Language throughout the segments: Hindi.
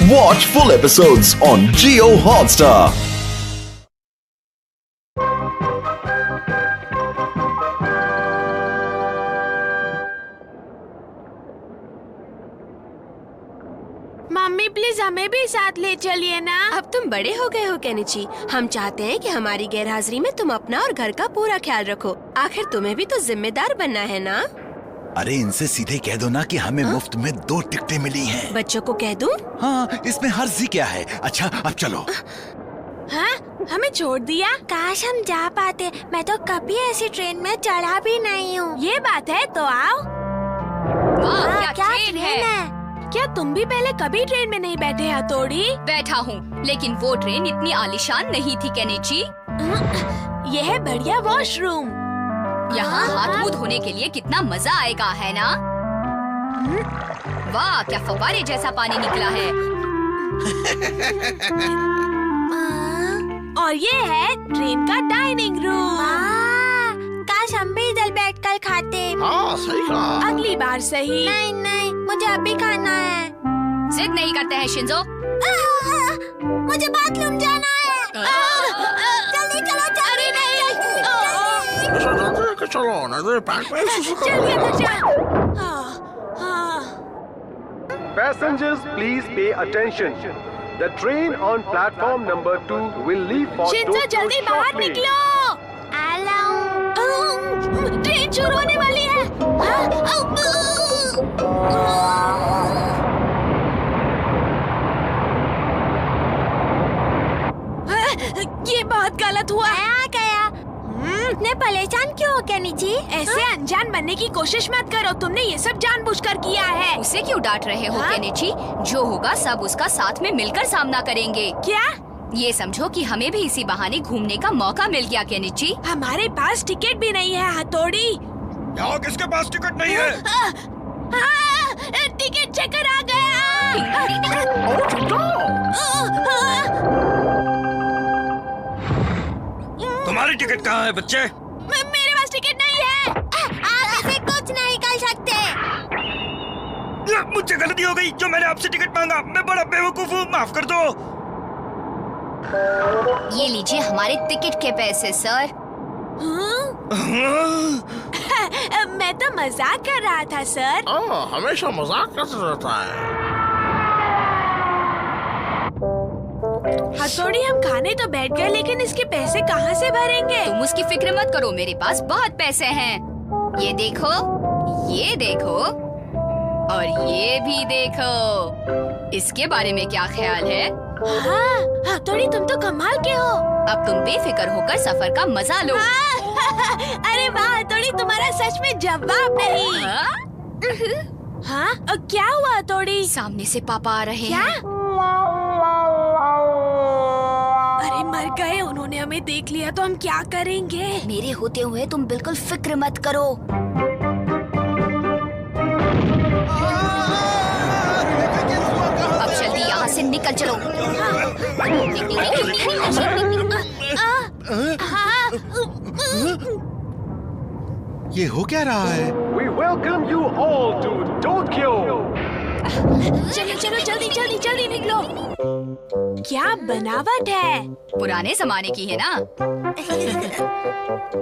Watch full episodes on Jio Hotstar. Mummy please हमें भी साथ ले चलिए ना। अब तुम बड़े हो गए हो केनिची। हम चाहते हैं कि हमारी गैरहाजिरी में तुम अपना और घर का पूरा ख्याल रखो। आखिर तुम्हें भी तो जिम्मेदार बनना है ना। अरे इनसे सीधे कह दो ना कि हमें मुफ्त में 2 टिकटें मिली हैं। बच्चों को कह दूं? हाँ, इसमें हर्जी क्या है। अच्छा अब चलो। हाँ, हमें छोड़ दिया। काश हम जा पाते। मैं तो कभी ऐसी ट्रेन में चढ़ा भी नहीं हूँ। ये बात है तो आओ। क्या ट्रेन है? क्या तुम भी पहले कभी ट्रेन में नहीं बैठे हथौड़ी? बैठा हूँ, लेकिन वो ट्रेन इतनी आलीशान नहीं थी केनिची। ये है बढ़िया वॉशरूम। यहाँ हाथ मुंह धोने के लिए कितना मजा आएगा, है ना? वाह, क्या फव्वारे जैसा पानी निकला है। और ये है ट्रेन का डाइनिंग रूम। काश हम भी इधर बैठकर खाते। हाँ सही कहा। अगली बार सही। नहीं नहीं, मुझे अभी खाना है। जिद नहीं करते हैं शिंजो। मुझे बाथरूम जाना है। जल्दी चलो, जल्दी नहीं। चलो ना, पैक में चलिए तो चलो। Passengers, please pay attention. The train on platform number 2 will leave for Shinzo Tokyo जल्दी बाहर shortly. निकलो। ट्रेन शुरू होने वाली है। ये बहुत गलत हुआ। आ गया। इतने परेशान क्यों हो केनिची? ऐसे अनजान बनने की कोशिश मत करो। तुमने ये सब जानबूझकर किया है। उसे क्यों डांट रहे हो हाँ? केनिची? जो होगा सब उसका साथ में मिलकर सामना करेंगे। क्या? ये समझो कि हमें भी इसी बहाने घूमने का मौका मिल गया केनिची। हमारे पास टिकट भी नहीं है हथौड़ी। यहाँ किसके पास टिकट नहीं है? टिकट चेकर आ गया। तुम्हारी टिकट कहाँ है बच्चे? मेरे पास टिकट नहीं है। आप ऐसे कुछ नहीं कर सकते। मुझसे गलती हो गई जो मैंने आपसे टिकट मांगा। मैं बड़ा बेवकूफ हूँ, माफ कर दो। ये लीजिए हमारे टिकट के पैसे सर। मैं तो मजाक कर रहा था सर। हमेशा मजाक करता रहता है। हथौड़ी हम खाने तो बैठ गए, लेकिन इसके पैसे कहाँ से भरेंगे? तुम उसकी फिक्र मत करो, मेरे पास बहुत पैसे हैं। ये देखो, ये देखो और ये भी देखो। इसके बारे में क्या ख्याल है? हाँ, हथौड़ी तुम तो कमाल के हो। अब तुम बेफिक्र होकर सफर का मजा लो। अरे वाह हथौड़ी, तुम्हारा सच में जवाब नहीं। हाँ? क्या हुआ हथौड़ी? सामने से पापा आ रहे क्या? हैं। अरे मर गए, उन्होंने हमें देख लिया तो हम क्या करेंगे? मेरे होते हुए तुम बिल्कुल फिक्र मत करो। अब जल्दी यहाँ से निकल चलो। ये हो क्या रहा है? We welcome you all to Tokyo. चलो चलो, जल्दी जल्दी जल्दी निकलो। क्या बनावट है? पुराने जमाने की है ना।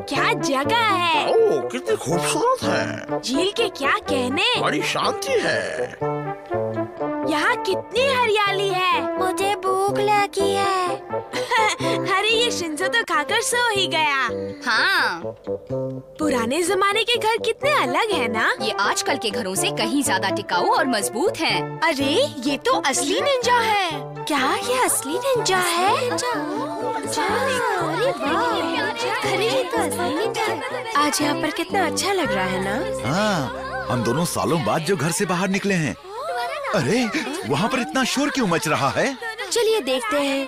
क्या जगह है? ओह, कितनी खूबसूरत है। झील के क्या कहने? बड़ी शांति है। यहाँ कितनी हरियाली है। मुझे भूख लगी है। अरे ये शिंजो तो खाकर सो ही गया। हाँ, पुराने जमाने के घर कितने अलग है ना? ये आजकल के घरों से कहीं ज्यादा टिकाऊ और मजबूत हैं। अरे ये तो असली निंजा है। क्या ये असली निंजा है? अरे ये तो असली निंजा है। आज यहाँ पर कितना अच्छा लग रहा है ना। हाँ, हम दोनों सालों बाद जो घर से बाहर निकले हैं। अरे वहाँ पर इतना शोर क्यों मच रहा है? चलिए देखते हैं।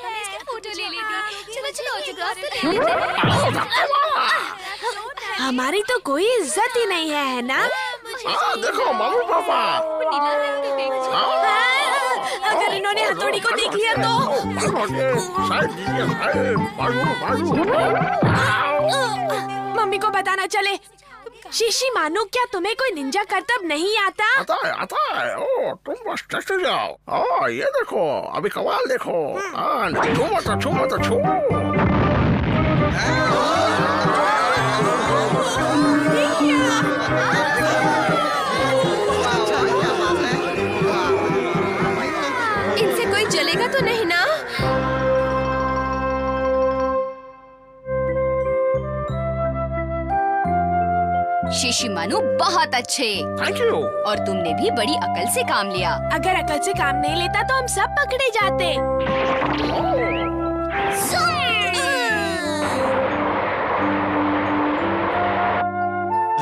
हमारी तो कोई इज्जत ही नहीं है ना? देखो मम्मी पापा। अगर इन्होंने हथौड़ी को देख लिया तो? मम्मी को पता ना चले। शीशी मानो, क्या तुम्हें कोई निंजा करतब नहीं आता? आता है। ओ, तुम बस चले जाओ। ओ, ये देखो, अभी कमाल देखो। छू मत छू। इनसे कोई जलेगा तो नहीं ना? शिशिमानु बहुत अच्छे। Thank you. और तुमने भी बड़ी अकल से काम लिया। अगर अकल से काम नहीं लेता तो हम सब पकड़े जाते।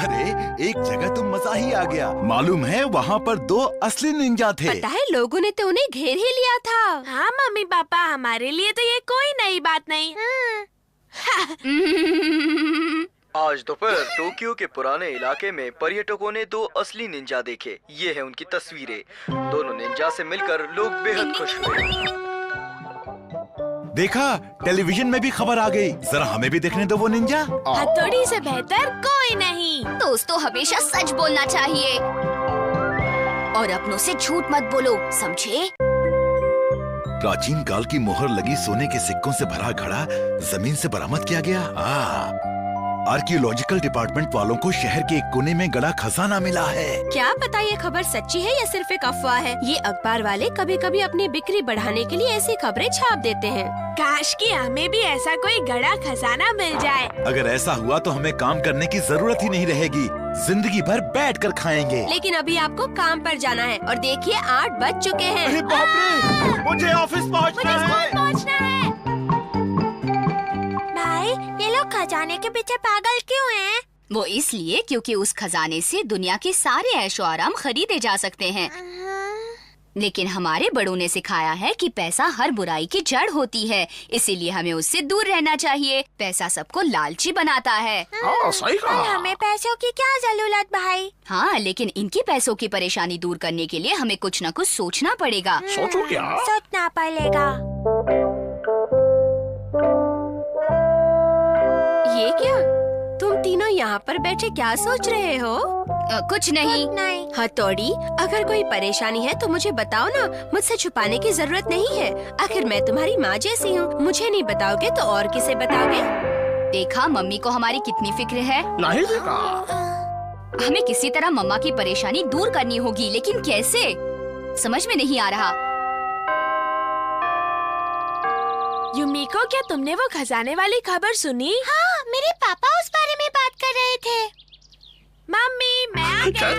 अरे एक जगह तो मजा ही आ गया। मालूम है वहाँ पर 2 असली निंजा थे। पता है लोगों ने तो उन्हें घेर ही लिया था। हाँ मम्मी पापा, हमारे लिए तो ये कोई नई बात नहीं। आज दोपहर टोक्यो के पुराने इलाके में पर्यटकों ने 2 असली निंजा देखे। ये है उनकी तस्वीरें। दोनों निंजा से मिलकर लोग बेहद खुश हुए। देखा, टेलीविजन में भी खबर आ गई। जरा हमें भी देखने दो वो निंजा। हथौड़ी से बेहतर कोई नहीं। दोस्तों हमेशा सच बोलना चाहिए और अपनों से झूठ मत बोलो, समझे? प्राचीन काल की मोहर लगी सोने के सिक्कों से भरा घड़ा जमीन से बरामद किया गया। आर्कियोलॉजिकल डिपार्टमेंट वालों को शहर के एक कोने में गड़ा खजाना मिला है। क्या पता ये खबर सच्ची है या सिर्फ एक अफवाह है। ये अखबार वाले कभी कभी अपनी बिक्री बढ़ाने के लिए ऐसी खबरें छाप देते हैं। काश कि हमें भी ऐसा कोई गड़ा खजाना मिल जाए। अगर ऐसा हुआ तो हमें काम करने की जरूरत ही नहीं रहेगी। जिंदगी भर बैठकर खाएंगे। लेकिन अभी आपको काम पर जाना है और देखिए 8 बज चुके हैं। अरे बाप रे, मुझे ऑफिस पहुंचना है। भाई, ये लोग खजाने के पीछे पागल क्यों हैं? वो इसलिए क्योंकि उस खजाने से दुनिया के सारे ऐशो आराम खरीदे जा सकते हैं। लेकिन हमारे बड़ों ने सिखाया है कि पैसा हर बुराई की जड़ होती है, इसीलिए हमें उससे दूर रहना चाहिए। पैसा सबको लालची बनाता है। सही कहा। हमें पैसों की क्या जरूरत भाई? हाँ, लेकिन इनकी पैसों की परेशानी दूर करने के लिए हमें कुछ न कुछ सोचना पड़ेगा। सोचो क्या? सोचना पड़ेगा। ये क्या? तुम तीनों यहाँ पर बैठे क्या सोच रहे हो? कुछ नहीं। हथौड़ी, अगर कोई परेशानी है तो मुझे बताओ ना, मुझसे छुपाने की जरूरत नहीं है। आखिर मैं तुम्हारी माँ जैसी हूँ। मुझे नहीं बताओगे तो और किसे बताओगे? देखा मम्मी को हमारी कितनी फिक्र है। नहीं देखा। हमें किसी तरह मम्मा की परेशानी दूर करनी होगी, लेकिन कैसे समझ में नहीं आ रहा। युमिको, क्या तुमने वो खजाने वाली खबर सुनी? हाँ, मेरे पापा उस बारे में बात कर रहे थे। मम्मी, मैं आ गई।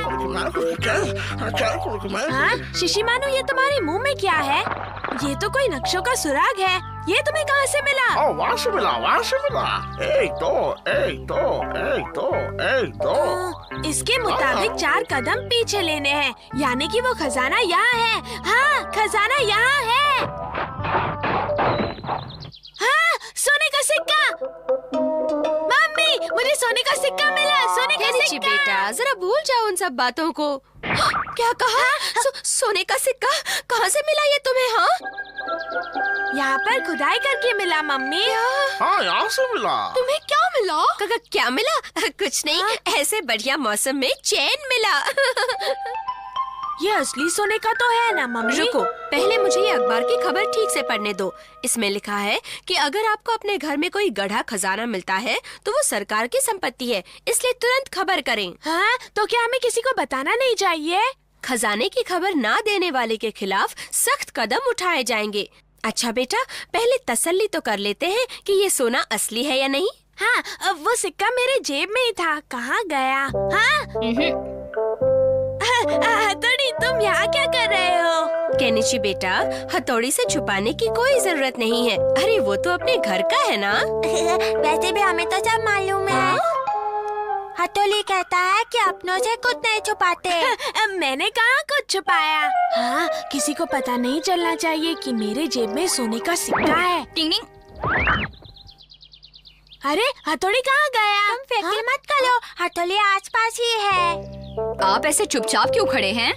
हाँ, शिशिमानु, ये तुम्हारे मुंह में क्या है? ये तो कोई नक्शों का सुराग है। ये तुम्हें कहाँ से मिला? वहाँ से मिला। एक दो। इसके मुताबिक 4 कदम पीछे लेने हैं, यानी कि वो खजाना यहाँ है। हाँ, खजाना यहाँ है। हाँ, सोने का सिक्का। मम्मी, मुझे सोने का सिक्का मिला। सोने का सिक्का। बेटा, जरा भूल जाओ उन सब बातों को। क्या कहा? सोने का सिक्का कहाँ से मिला ये तुम्हें? हाँ, यहाँ पर खुदाई करके मिला मम्मी। हाँ, यहाँ से मिला। तुम्हें क्या मिला? क्या मिला? कुछ नहीं, ऐसे बढ़िया मौसम में चैन मिला। ये असली सोने का तो है ना मम्मी? रुको, पहले मुझे ये अखबार की खबर ठीक से पढ़ने दो। इसमें लिखा है कि अगर आपको अपने घर में कोई गढ़ा खजाना मिलता है तो वो सरकार की संपत्ति है, इसलिए तुरंत खबर करें। हाँ, तो क्या हमें किसी को बताना नहीं चाहिए? खजाने की खबर ना देने वाले के खिलाफ सख्त कदम उठाए जाएंगे। अच्छा बेटा, पहले तसल्ली तो कर लेते हैं कि ये सोना असली है या नहीं। हाँ, वो सिक्का मेरे जेब में ही था। कहाँ गया? हाँ? हथौड़ी, तुम यहाँ क्या कर रहे हो? केनिची बेटा, हथौड़ी से छुपाने की कोई जरूरत नहीं है। अरे वो तो अपने घर का है ना। वैसे भी हमें तो सब मालूम है। हथौड़ी कहता है कि अपनों से कुछ नहीं छुपाते। मैंने कहाँ कुछ छुपाया? हाँ, किसी को पता नहीं चलना चाहिए कि मेरे जेब में सोने का सिक्का है। टिंग टिंग। अरे, हथौड़ी कहाँ गया? तुम फिक्र मत करो, हथौड़ी आसपास ही है। आप ऐसे चुपचाप क्यों खड़े हैं?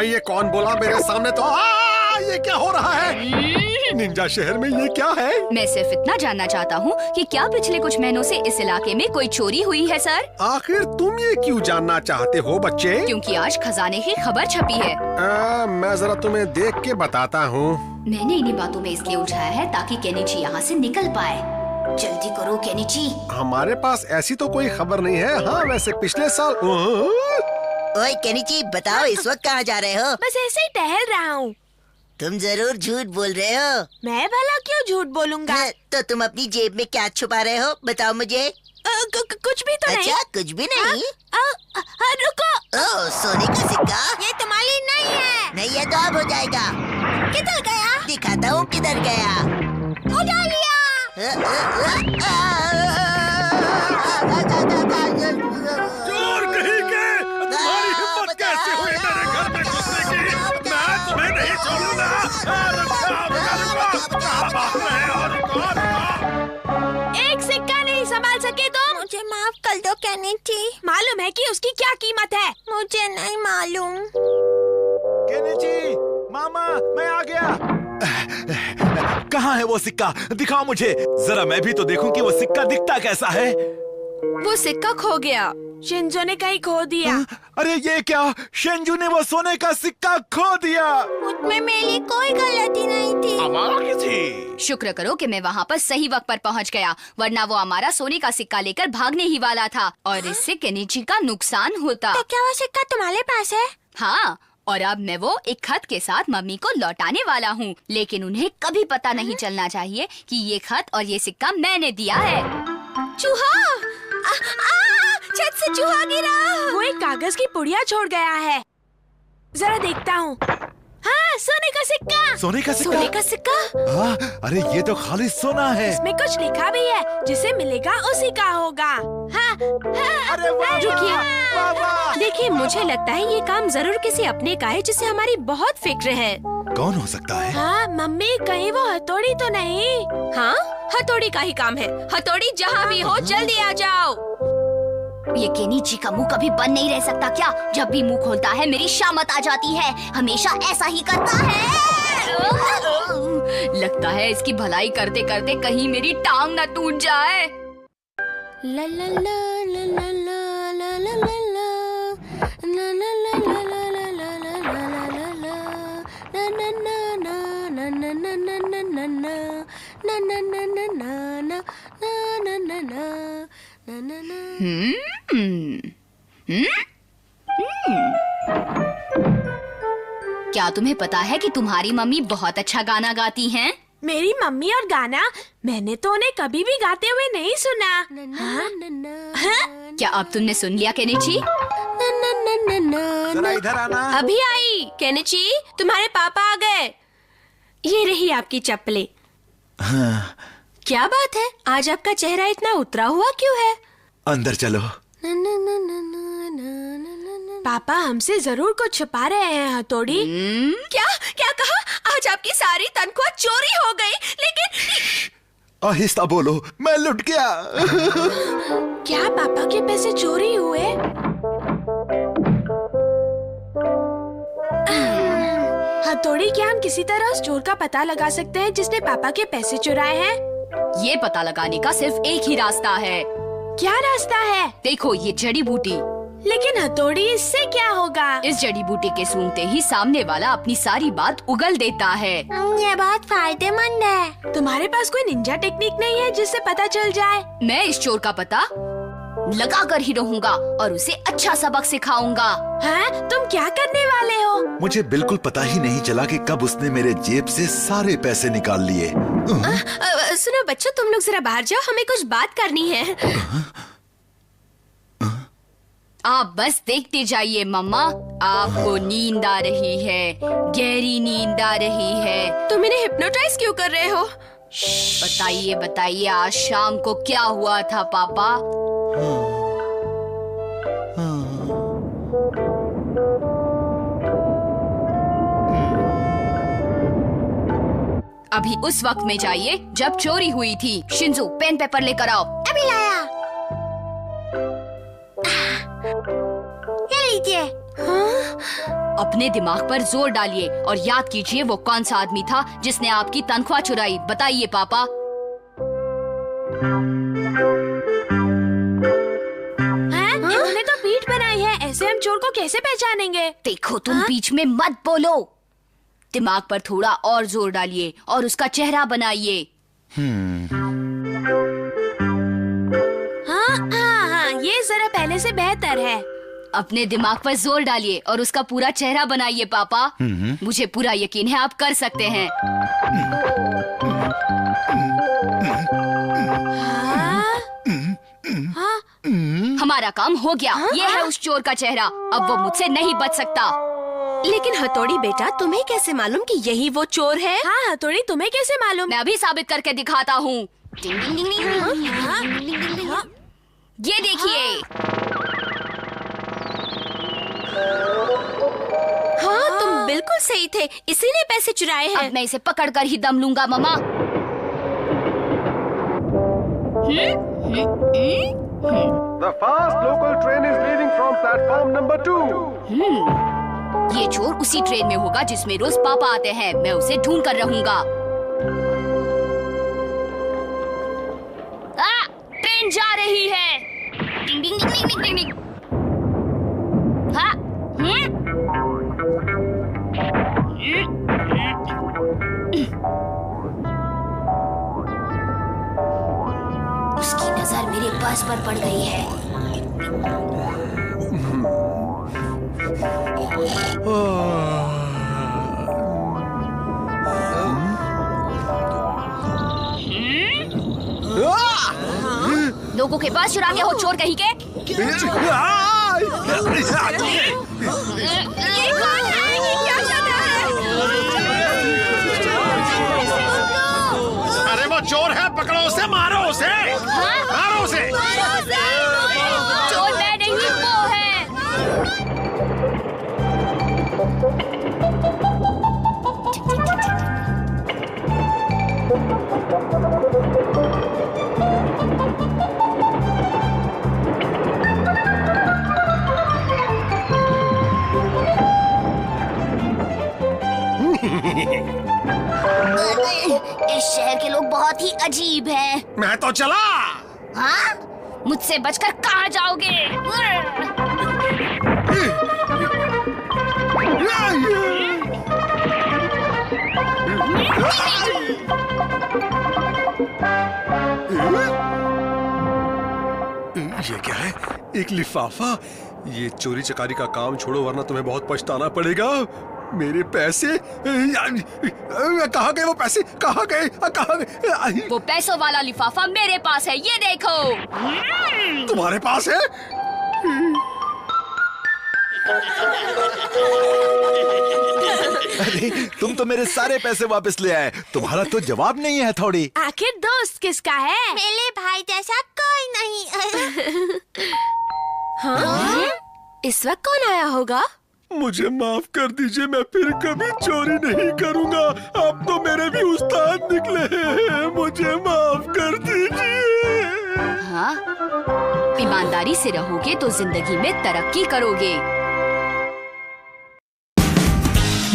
ये कौन बोला मेरे सामने? तो ये क्या हो रहा है? निंजा शहर में ये क्या है? मैं सिर्फ इतना जानना चाहता हूँ कि क्या पिछले कुछ महीनों से इस इलाके में कोई चोरी हुई है सर? आखिर तुम ये क्यों जानना चाहते हो बच्चे? क्योंकि आज खजाने की खबर छपी है। मैं जरा तुम्हें देख के बताता हूँ। मैंने इन्हीं बातों में इसलिए उलझाया है ताकि केनिची यहाँ से निकल पाए। जल्दी करो केनिची। हमारे पास ऐसी तो कोई खबर नहीं है। हाँ वैसे पिछले साल। ओए केनिची, बताओ इस वक्त कहाँ जा रहे हो? बस ऐसे ही टहल रहा हूँ। तुम जरूर झूठ बोल रहे हो। मैं भला क्यों झूठ बोलूँगा? तो तुम अपनी जेब में क्या छुपा रहे हो? बताओ मुझे। कुछ भी तो नहीं। अच्छा, कुछ भी नहीं। रुको। ओह, सोने का सिक्का। ये तुम्हारी नहीं है। नहीं है तो अब हो जाएगा। किधर गया? दिखाता हूँ किधर गया। उठा लिया। चोर कहीं के, तुम्हारी हिम्मत कैसे हुई मेरे घर में घुसने की? मैं तुम्हें नहीं छोड़ूंगा। एक सिक्का नहीं संभाल सके तुम? मुझे माफ कर दो केनिची। मालूम है कि उसकी क्या कीमत है? मुझे नहीं मालूम। केनिची, मामा, मैं आ गया। कहाँ है वो सिक्का? दिखाओ मुझे, जरा मैं भी तो देखूं कि वो सिक्का दिखता कैसा है। वो सिक्का खो गया। शिंजो ने कहीं खो दिया। अरे ये क्या? शिंजू ने वो सोने का सिक्का खो दिया। मुझमें मेरी कोई गलती नहीं थी। हमारा किसी। शुक्र करो कि मैं वहाँ पर सही वक्त पर पहुँच गया, वरना वो हमारा सोने का सिक्का लेकर भागने ही वाला था और इससे केनिची का नुकसान होता। तो क्या वो सिक्का तुम्हारे पास है? हाँ, और अब मैं वो एक खत के साथ मम्मी को लौटाने वाला हूँ, लेकिन उन्हें कभी पता नहीं चलना चाहिए कि ये खत और ये सिक्का मैंने दिया है। चूहा! छत से चूहा गिरा। वो एक कागज की पुड़िया छोड़ गया है। जरा देखता हूँ। हाँ, सोने का सिक्का। सोने का सिक्का? सोने का सिक्का? हाँ, अरे ये तो खाली सोना है। इसमें कुछ लिखा भी है, जिसे मिलेगा उसी का होगा। हाँ, अरे वाह, रुकिए, वाह, वाह। देखिए मुझे लगता है ये काम जरूर किसी अपने का है जिसे हमारी बहुत फिक्र है। कौन हो सकता है? हाँ मम्मी, कहीं वो हथौड़ी तो नहीं? हाँ, हथौड़ी का ही काम है। हथौड़ी जहाँ भी हो जल्दी आ जाओ। ये केनिची का मुंह कभी बंद नहीं रह सकता क्या? जब भी मुंह खोलता है मेरी शामत आ जाती है। हमेशा ऐसा ही करता है। लगता है इसकी भलाई करते करते कहीं मेरी टांग न टूट जाए। ला ला ला ला ला ला ला ला ला ला ला ला क्या तुम्हें पता है कि तुम्हारी मम्मी बहुत अच्छा गाना गाती हैं? मेरी मम्मी और गाना? मैंने तो उन्हें कभी भी गाते हुए नहीं सुना। क्या अब तुमने सुन लिया केनिची? जरा इधर आना। अभी आई। केनिची, तुम्हारे पापा आ गए। ये रही आपकी चप्पलें। हाँ। क्या बात है, आज आपका चेहरा इतना उतरा हुआ क्यों है? अंदर चलो। पापा हमसे जरूर कुछ छुपा रहे हैं हथौड़ी। क्या क्या कहा? आज आपकी सारी तनख्वाह चोरी हो गई। लेकिन आहिस्ता बोलो, मैं लुट गया। क्या पापा के पैसे चोरी हुए? हथौड़ी, क्या हम किसी तरह उस चोर का पता लगा सकते हैं जिसने पापा के पैसे चुराए हैं? ये पता लगाने का सिर्फ एक ही रास्ता है। क्या रास्ता है? देखो ये जड़ी बूटी। लेकिन हथौड़ी, इससे क्या होगा? इस जड़ी बूटी के सूंघते ही सामने वाला अपनी सारी बात उगल देता है। ये बहुत फायदेमंद है। तुम्हारे पास कोई निंजा टेक्निक नहीं है जिससे पता चल जाए? मैं इस चोर का पता लगा कर ही रहूंगा और उसे अच्छा सबक सिखाऊंगा। हाँ? तुम क्या करने वाले हो? मुझे बिल्कुल पता ही नहीं चला कि कब उसने मेरे जेब से सारे पैसे निकाल लिए। सुनो बच्चों, तुम लोग जरा बाहर जाओ, हमें कुछ बात करनी है। आप बस देखते जाइए मम्मा, आपको नींद आ रही है, गहरी नींद आ रही है। तुम इन्हें हिप्नोटाइज क्यों कर रहे हो? बताइए बताइए, आज शाम को क्या हुआ था पापा? अभी उस वक्त में जाइए जब चोरी हुई थी। शिंजू, पेन पेपर लेकर आओ। अभी लाया। ये लीजिए। हाँ? अपने दिमाग पर जोर डालिए और याद कीजिए वो कौन सा आदमी था जिसने आपकी तनख्वाह चुराई। बताइए पापा। इन्होंने तो पीठ बनाई है, ऐसे हम चोर को कैसे पहचानेंगे? देखो तुम बीच में मत बोलो। दिमाग पर थोड़ा और जोर डालिए और उसका चेहरा बनाइए। हाँ, ये जरा पहले से बेहतर है। अपने दिमाग पर जोर डालिए और उसका पूरा चेहरा बनाइए पापा। मुझे पूरा यकीन है आप कर सकते हैं। हमारा काम हो गया। ये है उस चोर का चेहरा। अब वो मुझसे नहीं बच सकता। लेकिन हथौड़ी बेटा, तुम्हें कैसे मालूम कि यही वो चोर है? हाँ हथौड़ी, तुम्हें कैसे मालूम? मैं अभी साबित करके दिखाता हूँ। ये देखिए। हाँ, तुम बिल्कुल सही थे, इसीलिए पैसे चुराए हैं। अब मैं इसे पकड़कर ही दम लूंगा मामा। The fast local train is leaving from platform number 2. ये चोर उसी ट्रेन में होगा जिसमें रोज पापा आते हैं। मैं उसे ढूंढ कर रहूंगा। ट्रेन जा रही है। डिंग डिंग डिंग डिंग डिंग डिंग। उसकी नजर मेरे बस पर पड़ गई है। लोगों के पास चुरा के हो चोर कहीं के। ये कौन है? ये क्या कर रहा है? अरे वो चोर है, पकड़ो उसे, मारो उसे। मारो उसे। चोर मैं नहीं, वो है। इस शहर के लोग बहुत ही अजीब हैं। मैं तो चला। हाँ? मुझसे बचकर कहाँ जाओगे? ये क्या है? एक लिफाफा। ये चोरी चकारी का काम छोड़ो वरना तुम्हें बहुत पछताना पड़ेगा। मेरे पैसे कहाँ गए? वो पैसे कहाँ गए? कहाँ गए? वो पैसों वाला लिफाफा मेरे पास है, ये देखो। तुम्हारे पास है? अरे तुम तो मेरे सारे पैसे वापस ले आए। तुम्हारा तो जवाब नहीं है हथौड़ी। आखिर दोस्त किसका है? मेरे भाई जैसा कोई नहीं। हाँ? इस वक्त कौन आया होगा? मुझे माफ कर दीजिए, मैं फिर कभी चोरी नहीं करूंगा। आप तो मेरे भी उस्ताद निकले हैं, मुझे माफ कर दीजिए। हाँ? ईमानदारी से रहोगे तो जिंदगी में तरक्की करोगे।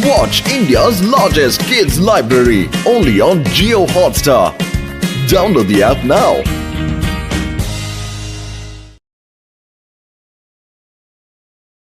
Watch India's largest kids library only on Jio Hotstar. Download the app now.